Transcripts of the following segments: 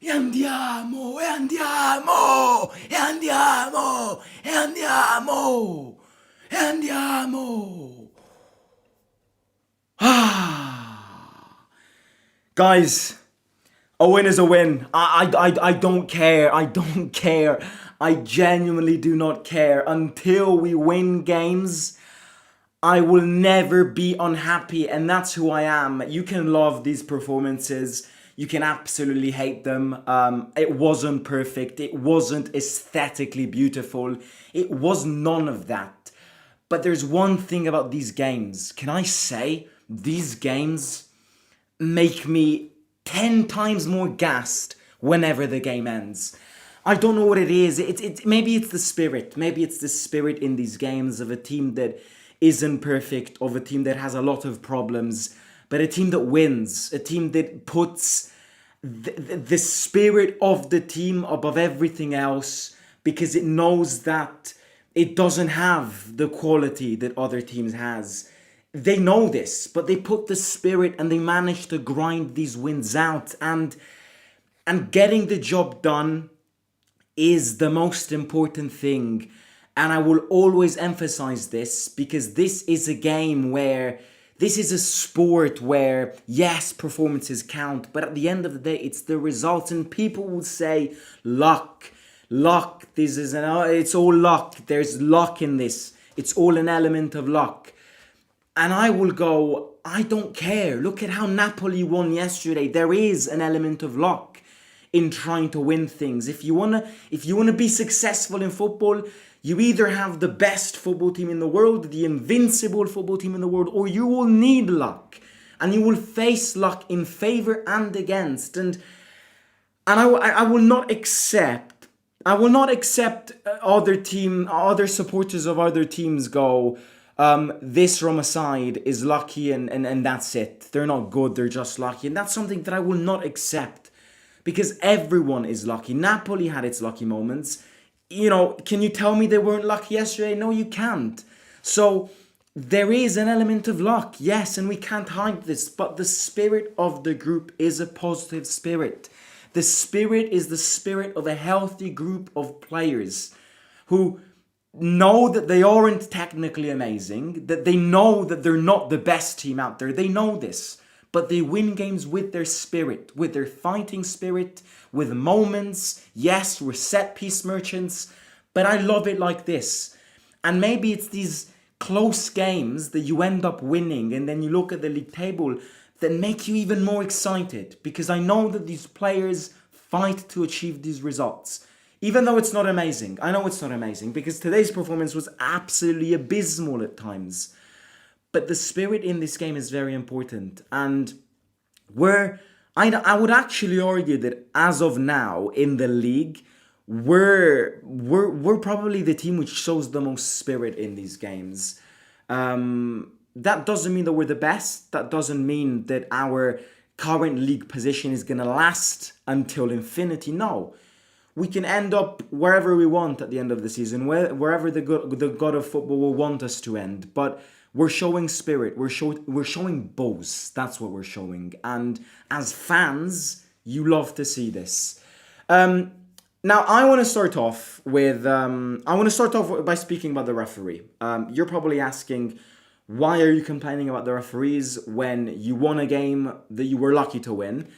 E andiamo, e andiamo, e andiamo, e andiamo, e andiamo. Ah. Guys, a win is a win. I don't care. I don't care. I genuinely do not care. Until we win games, I will never be unhappy, and that's who I am. You can love these performances. You can absolutely hate them. It wasn't perfect. It wasn't aesthetically beautiful. It was none of that. But there's one thing about these games. Can I say these games make me 10 times more gassed whenever the game ends? I don't know what it is. Maybe it's the spirit. Maybe it's the spirit in these games of a team that isn't perfect, of a team that has a lot of problems, but a team that wins, a team that puts the spirit of the team above everything else because it knows that it doesn't have the quality that other teams has. They know this, but they put the spirit and they manage to grind these wins out, and getting the job done is the most important thing. And I will always emphasize this because this is a game where, this is a sport where, yes, performances count, but at the end of the day, it's the results. And people will say, luck, it's all luck. There's luck in this. It's all an element of luck. And I will go, I don't care. Look at how Napoli won yesterday. There is an element of luck in trying to win things. If you wanna be successful in football, you either have the best football team in the world, the invincible football team in the world, or you will need luck. And you will face luck in favor and against. And I will not accept other supporters of other teams go, this Roma side is lucky and that's it. They're not good, they're just lucky. And that's something that I will not accept. Because everyone is lucky. Napoli had its lucky moments. You know, can you tell me they weren't lucky yesterday? No, you can't. So there is an element of luck, yes, and we can't hide this. But the spirit of the group is a positive spirit. The spirit is the spirit of a healthy group of players who know that they aren't technically amazing, that they know that they're not the best team out there. They know this. But they win games with their spirit, with their fighting spirit, with moments. Yes, we're set piece merchants, but I love it like this. And maybe it's these close games that you end up winning, and then you look at the league table, that make you even more excited, because I know that these players fight to achieve these results. Even though it's not amazing. I know it's not amazing, because today's performance was absolutely abysmal at times. But the spirit in this game is very important. And I would actually argue that as of now in the league, we're probably the team which shows the most spirit in these games. That doesn't mean that we're the best. That doesn't mean that our current league position is going to last until infinity. No. We can end up wherever we want at the end of the season, wherever the god of football will want us to end. But we're showing spirit. We're showing balls. That's what we're showing. And as fans, you love to see this. Now, I want to start off by speaking about the referee. You're probably asking, why are you complaining about the referees when you won a game that you were lucky to win?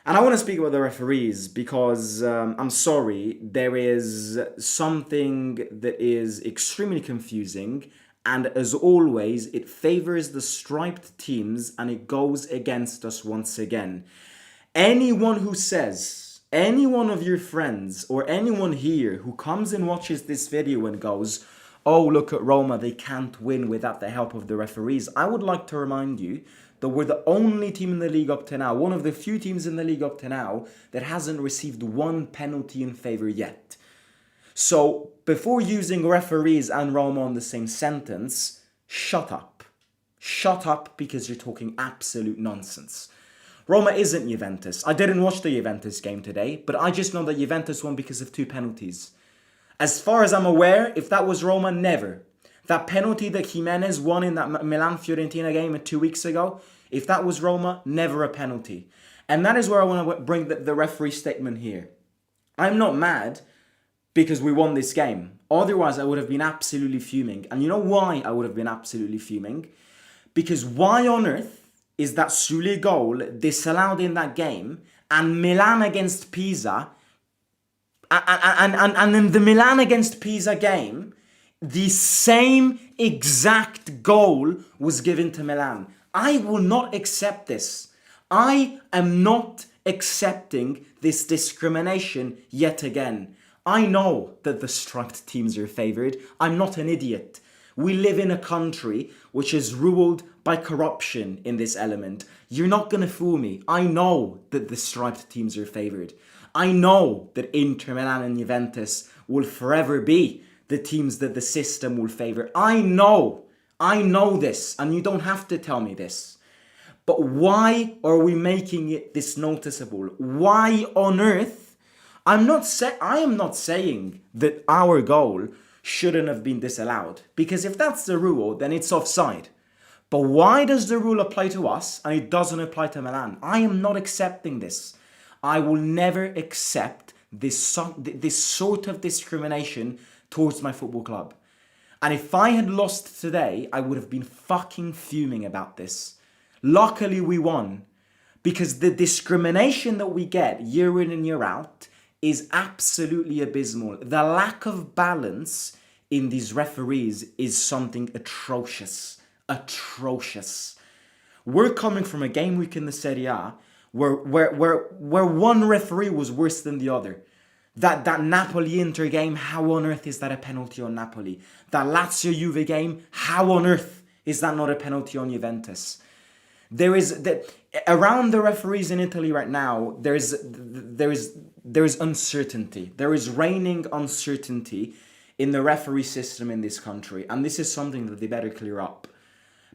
And I want to speak about the referees because, I'm sorry, there is something that is extremely confusing. And as always, it favors the striped teams and it goes against us once again. Anyone who says, any one of your friends or anyone here who comes and watches this video and goes, oh, look at Roma, they can't win without the help of the referees. I would like to remind you that we're the only team in the league up to now, one of the few teams in the league up to now that hasn't received one penalty in favor yet. So, before using referees and Roma on the same sentence, shut up. Shut up because you're talking absolute nonsense. Roma isn't Juventus. I didn't watch the Juventus game today, but I just know that Juventus won because of 2 penalties. As far as I'm aware, if that was Roma, never. That penalty that Jimenez won in that Milan-Fiorentina game 2 weeks ago, if that was Roma, never a penalty. And that is where I want to bring the referee statement here. I'm not mad because we won this game. Otherwise, I would have been absolutely fuming. And you know why I would have been absolutely fuming? Because why on earth is that Sule goal disallowed in that game, and Milan against Pisa, and in the Milan against Pisa game, the same exact goal was given to Milan? I will not accept this. I am not accepting this discrimination yet again. I know that the striped teams are favoured. I'm not an idiot. We live in a country which is ruled by corruption in this element. You're not going to fool me. I know that the striped teams are favoured. I know that Inter Milan and Juventus will forever be the teams that the system will favour. I know this, and you don't have to tell me this. But why are we making it this noticeable? Why on earth? I am not saying that our goal shouldn't have been disallowed, because if that's the rule, then it's offside. But why does the rule apply to us and it doesn't apply to Milan? I am not accepting this. I will never accept this sort of discrimination towards my football club. And if I had lost today, I would have been fucking fuming about this. Luckily, we won, because the discrimination that we get year in and year out is absolutely abysmal. The lack of balance in these referees is something atrocious. Atrocious. We're coming from a game week in the Serie A where one referee was worse than the other. That Napoli-Inter game, how on earth is that a penalty on Napoli? That Lazio-Juve game, how on earth is that not a penalty on Juventus? There is around the referees in Italy right now. There is uncertainty. There is reigning uncertainty in the referee system in this country, and this is something that they better clear up.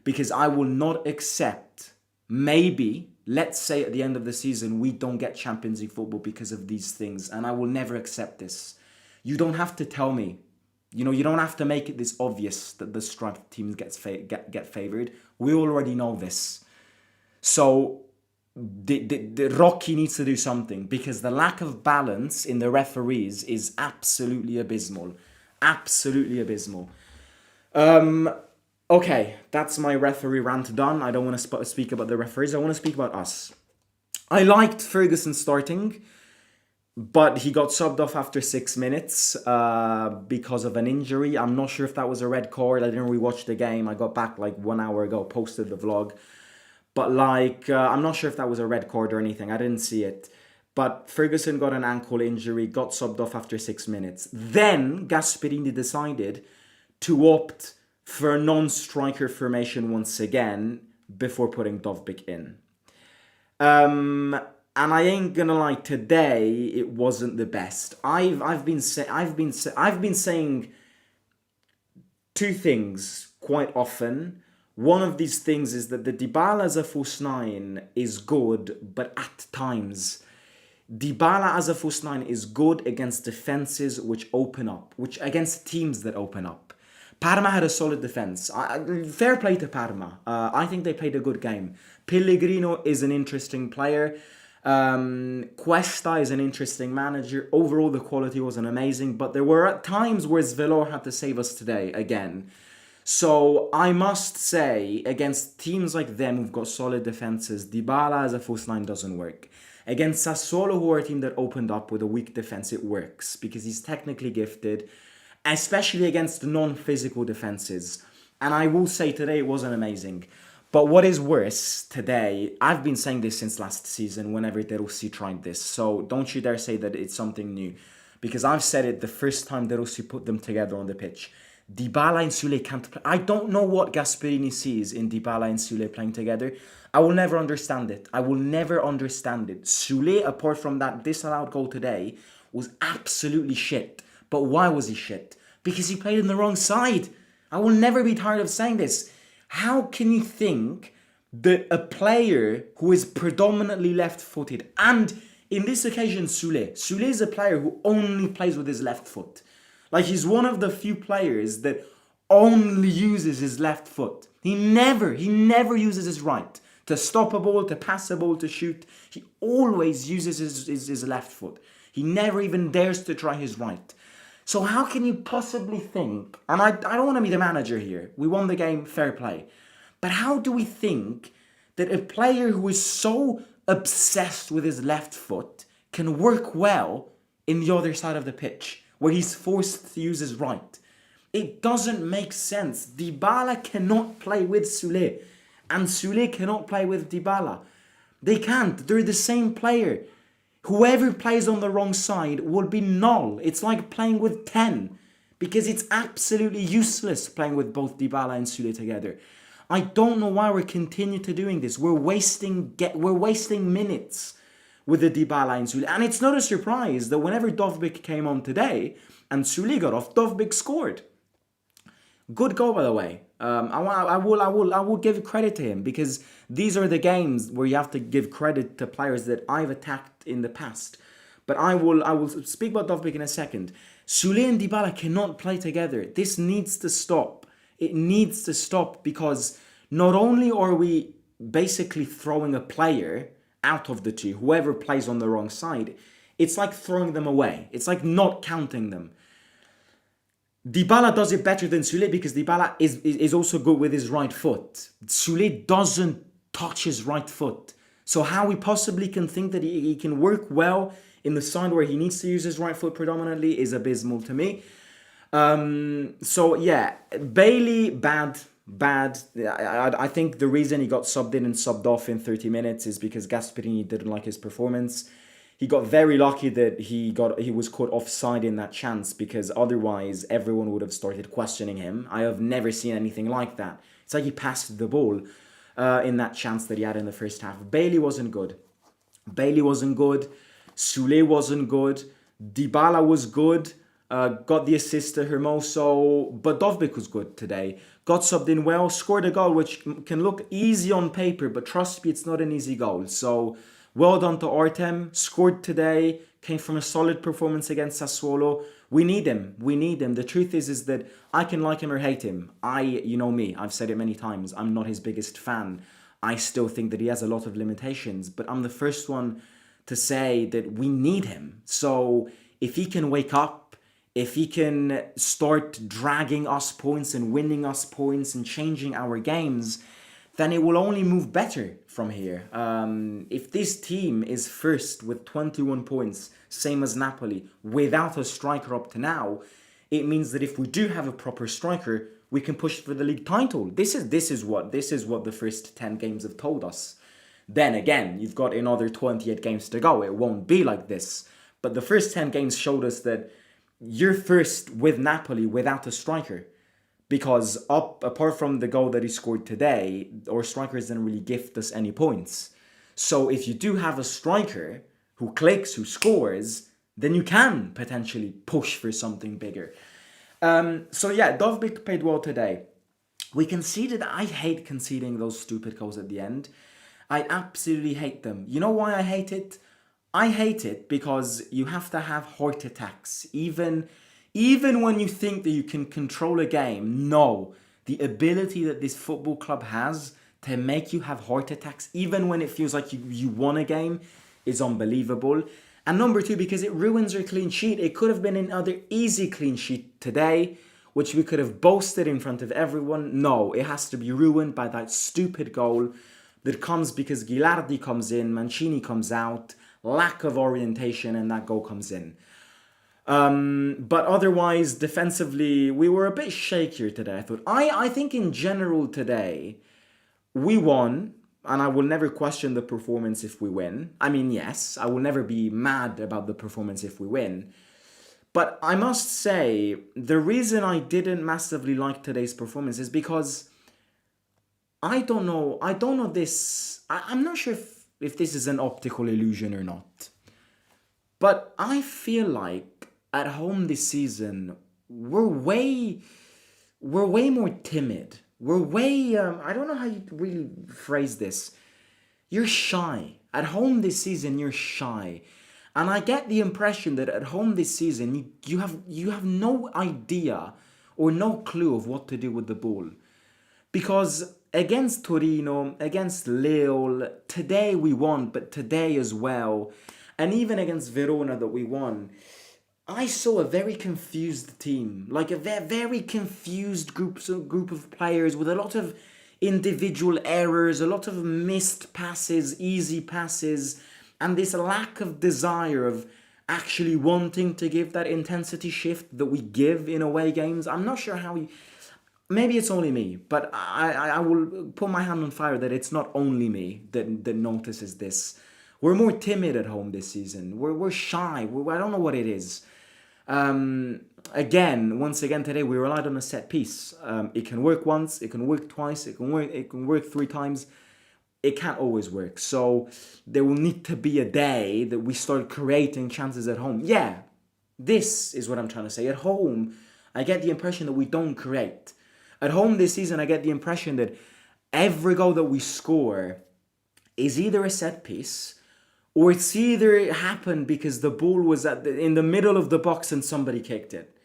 Because I will not accept. Maybe, let's say at the end of the season, we don't get Champions League football because of these things, and I will never accept this. You don't have to tell me. You don't have to make it this obvious that the striped teams get favoured. We already know this. So the Rocky needs to do something, because the lack of balance in the referees is absolutely abysmal. Absolutely abysmal. Okay, that's my referee rant done. I don't want to speak about the referees. I want to speak about us. I liked Ferguson starting, but he got subbed off after 6 minutes because of an injury. I'm not sure if that was a red card. I didn't rewatch the game. I got back like 1 hour ago, posted the vlog. But I'm not sure if that was a red card or anything. I didn't see it. But Ferguson got an ankle injury, got subbed off after 6 minutes. Then Gasperini decided to opt for a non-striker formation once again before putting Dovbyk in. And I ain't gonna lie, today it wasn't the best. I've been saying two things quite often. One of these things is that the Dybala as a false nine is good, but at times Dybala as a false nine is good against defenses which open up, against teams that open up. Parma had a solid defense. Fair play to Parma. I think they played a good game. Pellegrino is an interesting player. Cuesta is an interesting manager. Overall, the quality wasn't amazing, but there were at times where Svelor had to save us today again. So I must say, against teams like them who've got solid defenses, Dybala as a false nine doesn't work. Against Sassuolo, who are a team that opened up with a weak defense, it works because he's technically gifted, especially against non-physical defenses. And I will say today it wasn't amazing. But what is worse today, I've been saying this since last season whenever De Rossi tried this. So don't you dare say that it's something new. Because I've said it the first time De Rossi put them together on the pitch. Dybala and Sule can't play. I don't know what Gasperini sees in Dybala and Sule playing together. I will never understand it. I will never understand it. Sule, apart from that disallowed goal today, was absolutely shit. But why was he shit? Because he played in the wrong side. I will never be tired of saying this. How can you think that a player who is predominantly left-footed, and in this occasion Sule is a player who only plays with his left foot. Like, he's one of the few players that only uses his left foot. He never uses his right. To stop a ball, to pass a ball, to shoot, he always uses his left foot. He never even dares to try his right. So how can you possibly think, and I don't want to be the manager here, we won the game, fair play, but how do we think that a player who is so obsessed with his left foot can work well in the other side of the pitch, where he's forced to use his right? It doesn't make sense. Dybala cannot play with Sule, and Sule cannot play with Dybala. They can't. They're the same player. Whoever plays on the wrong side will be null. It's like playing with 10, because it's absolutely useless playing with both Dybala and Sule together. I don't know why we're continuing to doing this. We're wasting minutes with the Dybala and Sule. And it's not a surprise that whenever Dovbyk came on today and Sule got off, Dovbyk scored. Good goal, by the way. I will give credit to him, because these are the games where you have to give credit to players that I've attacked in the past. But I will speak about Dovbyk in a second. Sule and Dybala cannot play together. This needs to stop. It needs to stop, because not only are we basically throwing a player out of the two, whoever plays on the wrong side, it's like throwing them away. It's like not counting them. Dybala does it better than Sule, because Dybala is also good with his right foot. Sule doesn't touch his right foot. So how we possibly can think that he can work well in the side where he needs to use his right foot predominantly is abysmal to me. So yeah, Bailey, bad. I think the reason he got subbed in and subbed off in 30 minutes is because Gasperini didn't like his performance. He got very lucky that he was caught offside in that chance, because otherwise everyone would have started questioning him. I have never seen anything like that. It's like he passed the ball in that chance that he had in the first half. Bailey wasn't good. Sule wasn't good. Dybala was good. Got the assist to Hermoso, but Dovbyk was good today. Got subbed in well, scored a goal which can look easy on paper, but trust me, it's not an easy goal. So well done to ARTEM, scored today, came from a solid performance against Sassuolo. We need him. The truth is that I can like him or hate him. You know me, I've said it many times, I'm not his biggest fan. I still think that he has a lot of limitations, but I'm the first one to say that we need him. So if he can wake up, if he can start dragging us points and winning us points and changing our games, then it will only move better from here. If this team is first with 21 points, same as Napoli, without a striker up to now, it means that if we do have a proper striker, we can push for the league title. This is what the first 10 games have told us. Then again, you've got another 28 games to go. It won't be like this. But the first 10 games showed us that you're first with Napoli without a striker, because apart from the goal that he scored today, our strikers didn't really gift us any points. So if you do have a striker who clicks, who scores, then you can potentially push for something bigger. So yeah, Dovbyk played well today. We conceded. I hate conceding those stupid goals at the end. I absolutely hate them. You know why I hate it? I hate it because you have to have heart attacks. Even when you think that you can control a game, no. The ability that this football club has to make you have heart attacks, even when it feels like you won a game, is unbelievable. And number two, because it ruins your clean sheet. It could have been another easy clean sheet today, which we could have boasted in front of everyone. No, it has to be ruined by that stupid goal that comes because Ghilardi comes in, Mancini comes out, lack of orientation, and that goal comes in. But otherwise, defensively, we were a bit shakier today, I thought. I think in general today, we won, and I will never question the performance if we win. I mean, yes, I will never be mad about the performance if we win. But I must say, the reason I didn't massively like today's performance is because I don't know this. I'm not sure if this is an optical illusion or not. But I feel like at home this season, we're way more timid. We're way, I don't know how you really phrase this. You're shy. At home this season, you're shy. And I get the impression that at home this season, you have no idea or no clue of what to do with the ball. Because against Torino, against Lille, today we won, but today as well, and even against Verona that we won, I saw a very confused team, like a very confused group of players with a lot of individual errors, a lot of missed passes, easy passes, and this lack of desire of actually wanting to give that intensity shift that we give in away games. I'm not sure how we. Maybe it's only me, but I will put my hand on fire that it's not only me that notices this. We're more timid at home this season. We're shy. I don't know what it is. Once again today we relied on a set piece. It can work once, it can work twice, it can work 3 times. It can't always work. So there will need to be a day that we start creating chances at home. Yeah, this is what I'm trying to say. At home, I get the impression that we don't create. At home this season, I get the impression that every goal that we score is either a set piece, or it's either happened because the ball was in the middle of the box and somebody kicked it.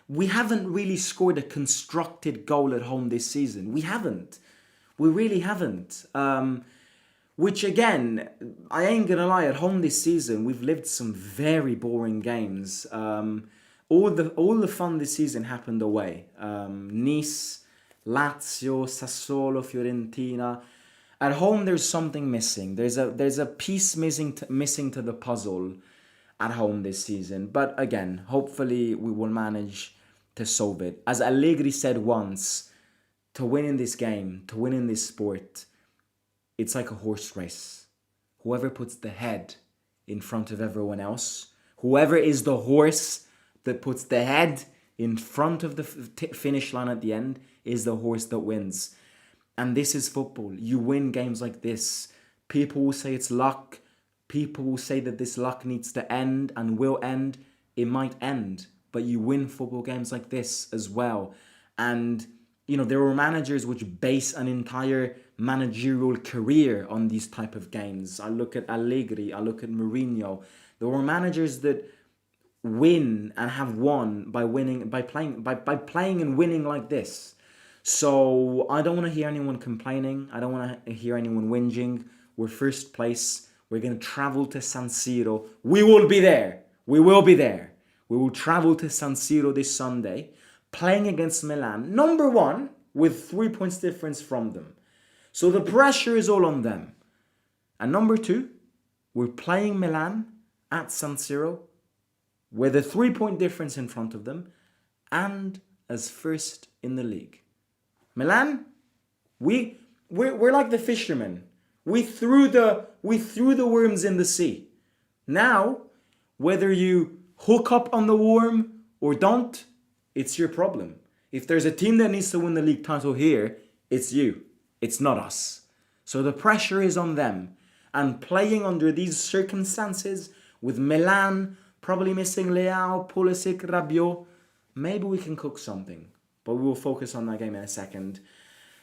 We haven't really scored a constructed goal at home this season. We haven't. We really haven't. Which again, I ain't gonna lie, at home this season, we've lived some very boring games. All the fun this season happened away. Nice, Lazio, Sassuolo, Fiorentina. At home, there's something missing. There's a piece missing to the puzzle at home this season. But again, hopefully we will manage to solve it. As Allegri said once, to win in this game, to win in this sport, it's like a horse race. Whoever puts the head in front of everyone else, whoever is the horse that puts the head in front of the finish line at the end, is the horse that wins. And this is football. You win games like this. People will say it's luck. People will say that this luck needs to end and will end. It might end. But you win football games like this as well. And, there are managers which base an entire managerial career on these type of games. I look at Allegri. I look at Mourinho. There were managers that win and have won by playing and winning like this. So I don't want to hear anyone complaining. I don't want to hear anyone whinging. We're first place. We're going to travel to San Siro. We will be there. We will be there. We will travel to San Siro this Sunday, playing against Milan, number 1, with 3 points difference from them. So the pressure is all on them. And number 2, we're playing Milan at San Siro with a 3-point difference in front of them and as first in the league. Milan, we're like the fishermen. We threw the worms in the sea. Now, whether you hook up on the worm or don't, it's your problem. If there's a team that needs to win the league title here, it's you. It's not us. So the pressure is on them. And playing under these circumstances, with Milan probably missing Leao, Pulisic, Rabiot, maybe we can cook something. But we will focus on that game in a second.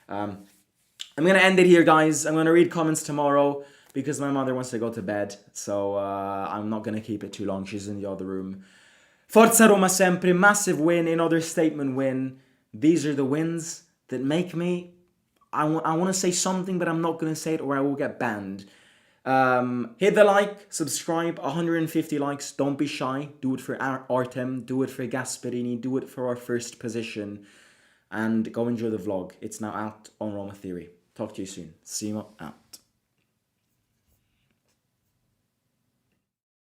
I'm going to end it here, guys. I'm going to read comments tomorrow because my mother wants to go to bed. So I'm not going to keep it too long. She's in the other room. Forza Roma sempre. Massive win. Another statement win. These are the wins that make me... I want to say something, but I'm not going to say it or I will get banned. Hit the like, subscribe, 150 likes, don't be shy, do it for ARTEM, do it for Gasperini, do it for our first position, and go enjoy the vlog. It's now out on Roma Theory. Talk to you soon. See you out.